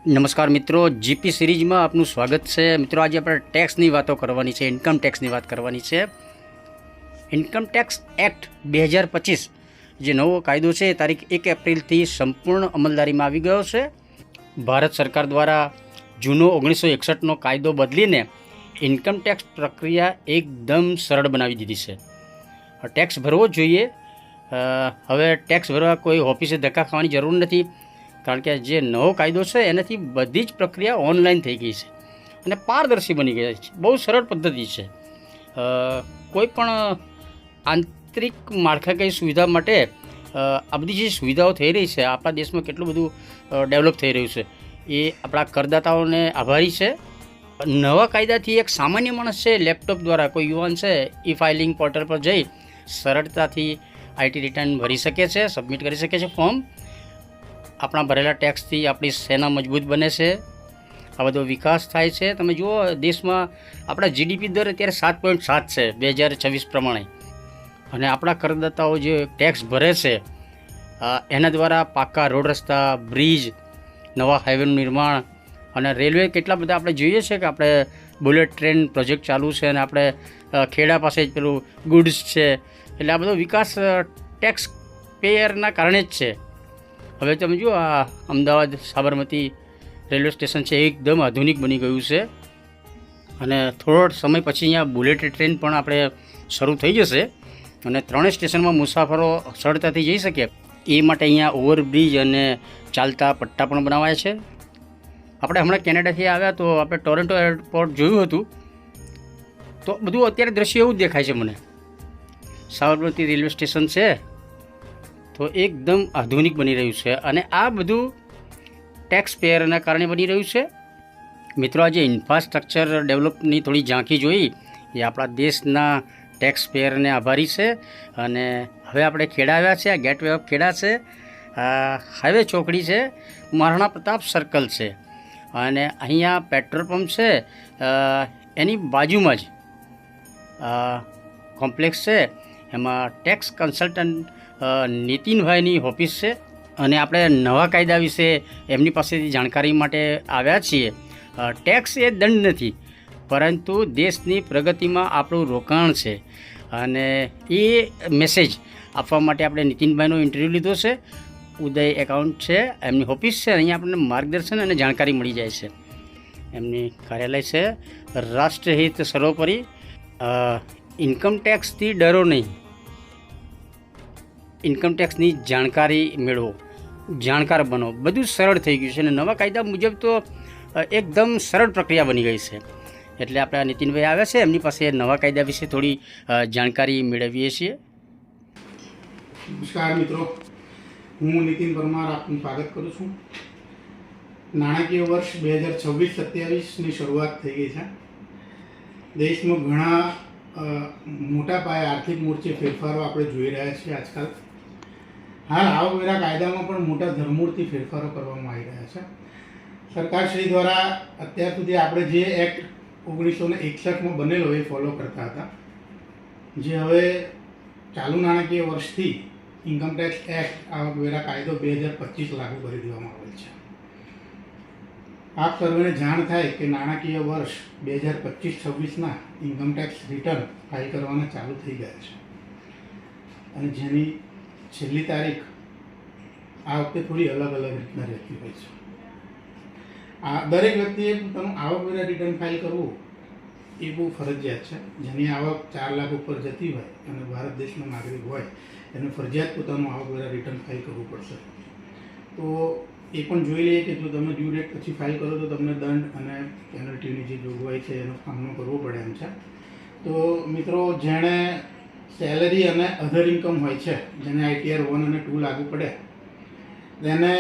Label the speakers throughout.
Speaker 1: નમસ્કાર મિત્રો, જીપી સિરીઝમાં આપનું સ્વાગત છે। મિત્રો, આજે આપણે ટેક્સની વાતો કરવાની છે, ઇન્કમ ટેક્સની વાત કરવાની છે। ઇન્કમ ટેક્સ એક્ટ 2025 જે નવો કાયદો છે તારીખ 1 એપ્રિલથી સંપૂર્ણ અમલદારીમાં આવી ગયો છે। ભારત સરકાર દ્વારા જૂનો 1961નો કાયદો બદલીને ઇન્કમ ટેક્સ પ્રક્રિયા એકદમ સરળ બનાવી દીધી છે। ટેક્સ ભરવો જોઈએ, હવે ટેક્સ ભરવા કોઈ ઓફિસે ધક્કા ખાવાની જરૂર નથી, કારણ કે જે નવો કાયદો છે એનાથી બધી જ પ્રક્રિયા ઓનલાઈન થઈ ગઈ છે અને પારદર્શી બની ગઈ છે। બહુ સરળ પદ્ધતિ છે। કોઈ પણ આંતરિક માળખાકીય સુવિધા માટે આ બધી જે સુવિધાઓ થઈ રહી છે, આપણા દેશમાં કેટલું બધું ડેવલપ થઈ રહ્યું છે, એ આપણા કરદાતાઓને આભારી છે। નવા કાયદાથી એક સામાન્ય માણસ છે, લેપટોપ દ્વારા કોઈ યુવાન છે, ઈ ફાઇલિંગ પોર્ટલ પર જઈ સરળતાથી આઈટી રિટર્ન ભરી શકે છે, સબમિટ કરી શકે છે ફોર્મ। આપણા ભરેલા ટેક્સથી આપણી સેના મજબૂત બને છે, આ બધો વિકાસ થાય છે। તમે જુઓ, દેશમાં આપણા જીડીપી દર અત્યારે 7.7 છે 2026 પ્રમાણે, અને આપણા કરદાતાઓ જે ટેક્સ ભરે છે એના દ્વારા પાકા રોડ રસ્તા, બ્રિજ, નવા હાઈવેનું નિર્માણ અને રેલવે કેટલા બધા આપણે જોઈએ છે કે આપણે બુલેટ ટ્રેન પ્રોજેક્ટ ચાલુ છે, અને આપણે ખેડા પાસે જ પેલું ગુડ્સ છે, એટલે આ બધો વિકાસ ટેક્સ પેયરના કારણે જ છે। હવે તમે જુઓ, આ અમદાવાદ સાબરમતી રેલવે સ્ટેશન છે એકદમ આધુનિક બની ગયું છે, અને થોડો સમય પછી અહીંયા બુલેટ ટ્રેન પણ આપણે શરૂ થઈ જશે, અને ત્રણેય સ્ટેશનમાં મુસાફરો સરળતાથી જઈ શકે એ માટે અહીંયા ઓવરબ્રિજ અને ચાલતા પટ્ટા પણ બનાવાયા છે। આપણે હમણાં કેનેડાથી આવ્યા તો આપણે ટોરન્ટો એરપોર્ટ જોયું હતું, તો બધું અત્યારે દ્રશ્ય એવું જ દેખાય છે મને। સાબરમતી રેલવે સ્ટેશન છે તો એકદમ આધુનિક બની રહ્યું છે, અને આ બધું ટેક્સ પેયરના કારણે બની રહ્યું છે। મિત્રો, આજે ઇન્ફ્રાસ્ટ્રક્ચર ડેવલપની થોડી ઝાંખી જોઈ, એ આપણા દેશના ટેક્સ પેયરને આભારી છે। અને હવે આપણે ખેડા આવ્યા છે, આ ગેટવે ઓફ ખેડા છે, હાઈવે ચોકડી છે, મહારાણા પ્રતાપ સર્કલ છે, અને અહીંયા પેટ્રોલ પંપ છે, એની બાજુમાં જ કોમ્પ્લેક્સ છે, એમાં ટેક્સ કન્સલ્ટન્ટ નીતિનભાઈની ઓફિસ છે, અને આપણે નવા કાયદા વિશે એમની પાસેથી જાણકારી માટે આવ્યા છીએ। ટેક્સ એ દંડ નથી, પરંતુ દેશની પ્રગતિમાં આપણું રોકાણ છે, અને એ મેસેજ આપવા માટે આપણે નીતિનભાઈનો ઇન્ટરવ્યૂ લીધો છે। ઉદય એકાઉન્ટ છે એમની ઓફિસ છે, અહીંયા આપણને માર્ગદર્શન અને જાણકારી મળી જાય છે। એમની કાર્યાલય છે રાષ્ટ્રહિત સર્વોપરી। ઇન્કમ ટેક્સથી ડરો નહીં, ઇન્કમ ટેક્સની જાણકારી મેળવો, જાણકાર બનો, બધું સરળ થઈ ગયું છે, અને નવા કાયદા મુજબ તો એકદમ સરળ પ્રક્રિયા બની ગઈ છે। એટલે આપણે નીતિનભાઈ આવ્યા છે, એમની પાસે નવા કાયદા વિશે થોડી જાણકારી મેળવીએ છીએ।
Speaker 2: નમસ્કાર મિત્રો, હું નીતિન પરમાર આપનું સ્વાગત કરું છું। નાણાકીય વર્ષ 2026-27ની શરૂઆત થઈ ગઈ છે। દેશમાં ઘણા મોટા પાયે આર્થિક મોરચે ફેરફારો આપણે જોઈ રહ્યા છીએ આજકાલ। હાલ આવકવેરા કાયદામાં પણ મોટા ધરમૂળથી ફેરફારો કરવામાં આવી રહ્યા છે। સરકારશ્રી દ્વારા અત્યાર સુધી આપણે જે એક્ટ 1961માં બનેલો એ ફોલો કરતા હતા, જે હવે ચાલુ નાણાકીય વર્ષથી ઇન્કમ ટેક્સ એક્ટ આવકવેરા કાયદો 2025 લાગુ કરી દેવામાં આવેલ છે। આપ સર્વેને જાણ થાય કે નાણાકીય વર્ષ 2025-26ના ઇન્કમ ટેક્સ રિટર્ન ફાઇલ કરવાના ચાલુ થઈ ગયા છે, અને જેની છેલ્લી તારીખ આ વખતે થોડી અલગ અલગ રીતના રહેતી હોય છે। આ દરેક વ્યક્તિએ પોતાનું આવકવેરા રિટર્ન ફાઇલ કરવું એ બહુ ફરજિયાત છે। જેની આવક 4 લાખ ઉપર જતી હોય અને ભારત દેશનો નાગરિક હોય એને ફરજિયાત પોતાનું આવકવેરા રિટર્ન ફાઇલ કરવું પડશે। તો એ પણ જોઈ લઈએ કે જો તમે ડ્યુ ડેટ પછી ફાઇલ કરો તો તમને દંડ અને પેનલ્ટીની જે જોગવાઈ છે એનો સામનો કરવો પડે એમ છે। તો મિત્રો, જેણે સેલરી અને અધર ઇન્કમ હોય છે, જેને ITR 1 અને 2 લાગુ પડે તેને,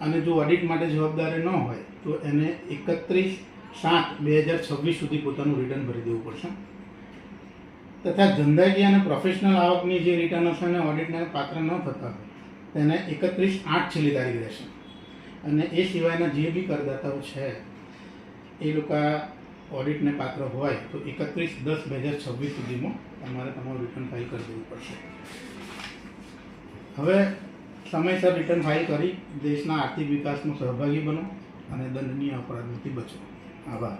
Speaker 2: અને જો ઓડિટ માટે જવાબદારી ન હોય તો એને 31/7/2026 સુધી પોતાનું રિટર્ન ભરી દેવું પડશે। તથા ધંધાકીય અને પ્રોફેશનલ આવકની જે રિટર્ન હશે અને ઓડિટને પાત્ર ન થતા હોય તેને 31/8 છેલ્લી તારીખ રહેશે। અને એ સિવાયના જે બી કરદાતાઓ છે એ લોકો ઓડિટને પાત્ર હોય તો 31/10/2026 સુધીમાં તમારે તમારું રિટર્ન ફાઇલ કરી દેવું પડશે। હવે સમયસર રિટર્ન ફાઇલ કરી દેશના આર્થિક વિકાસમાં સહભાગી બનો, અને દંડનીય અપરાધમાંથી બચો. આભાર.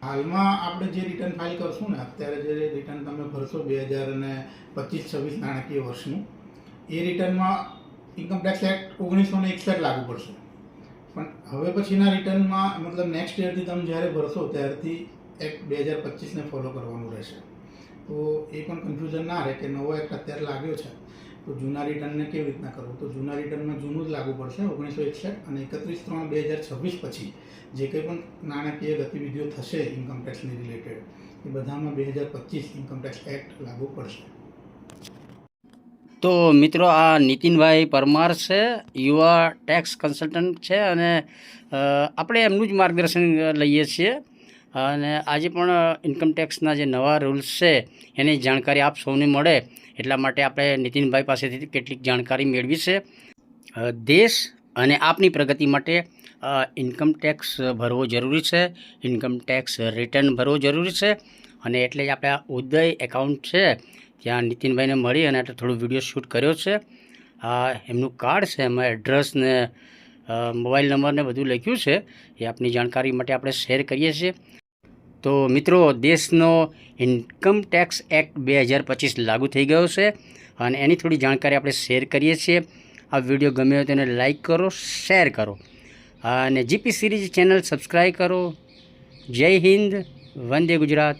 Speaker 2: હાલમાં આપણે જે રિટર્ન ફાઇલ કરશું ને, અત્યારે જે રિટર્ન તમે ભરશો 2025-26 નાણાકીય વર્ષનું, એ રિટર્નમાં ઇન્કમટેક્સ એક્ટ 1961 લાગુ પડશે. પણ હવે પછીના રિટર્નમાં મતલબ નેક્સ્ટ યરથી તમે જ્યારે ભરશો ત્યારથી એક્ટ 2025ને ફોલો કરવાનું રહેશે. તો એ પણ કન્ફ્યુઝન ના રહે કે નવો એક્ટ અત્યારે લાગ્યો છે તો જૂના રિટર્નને કેવી રીતના કરવું. તો જૂના રિટર્નમાં જૂનું જ લાગુ પડશે 1961, અને 31/3/2026 પછી જે કંઈ પણ નાણાકીય ગતિવિધિઓ થશે ઇન્કમટેક્સની રિલેટેડ એ બધામાં 2025 ઇન્કમટેક્સ એક્ટ લાગુ પડશે.
Speaker 1: તો મિત્રો, આ નીતિનભાઈ પરમાર છે, યુવા ટેક્સ કન્સલ્ટન્ટ છે, અને આપણે એમનું જ માર્ગદર્શન લઈએ છીએ. અને આજે પણ ઇન્કમટેક્સના જે નવા રૂલ્સ છે એની જાણકારી આપ સૌને મળે એટલા માટે આપણે નીતિનભાઈ પાસેથી કેટલીક જાણકારી મેળવી છે. દેશ અને આપની પ્રગતિ માટે ઇન્કમટેક્સ ભરવો જરૂરી છે, ઇન્કમટેક્સ રિટર્ન ભરવો જરૂરી છે. અને એટલે જ આપણે આ ઉદય એકાઉન્ટ છે ત્યાં નીતિનભાઈને મળી અને થોડું વિડીયો શૂટ કર્યો છે. એમનું કાર્ડ છે, એમાં એડ્રેસ ને મોબાઈલ નંબર ને બધું લખ્યું છે. એ આપની જાણકારી માટે આપણે શેર કરીએ છીએ. તો મિત્રો, દેશનો ઇન્કમટેક્સ એક્ટ 2025 લાગુ થઈ ગયો છે અને એની થોડી જાણકારી આપણે શેર કરીએ છીએ. આ વિડીયો ગમ્યો હોય તો એને લાઈક કરો, શેર કરો અને જીપી સિરીઝ ચેનલ સબસ્ક્રાઈબ કરો. જય હિન્દ, વંદે ગુજરાત.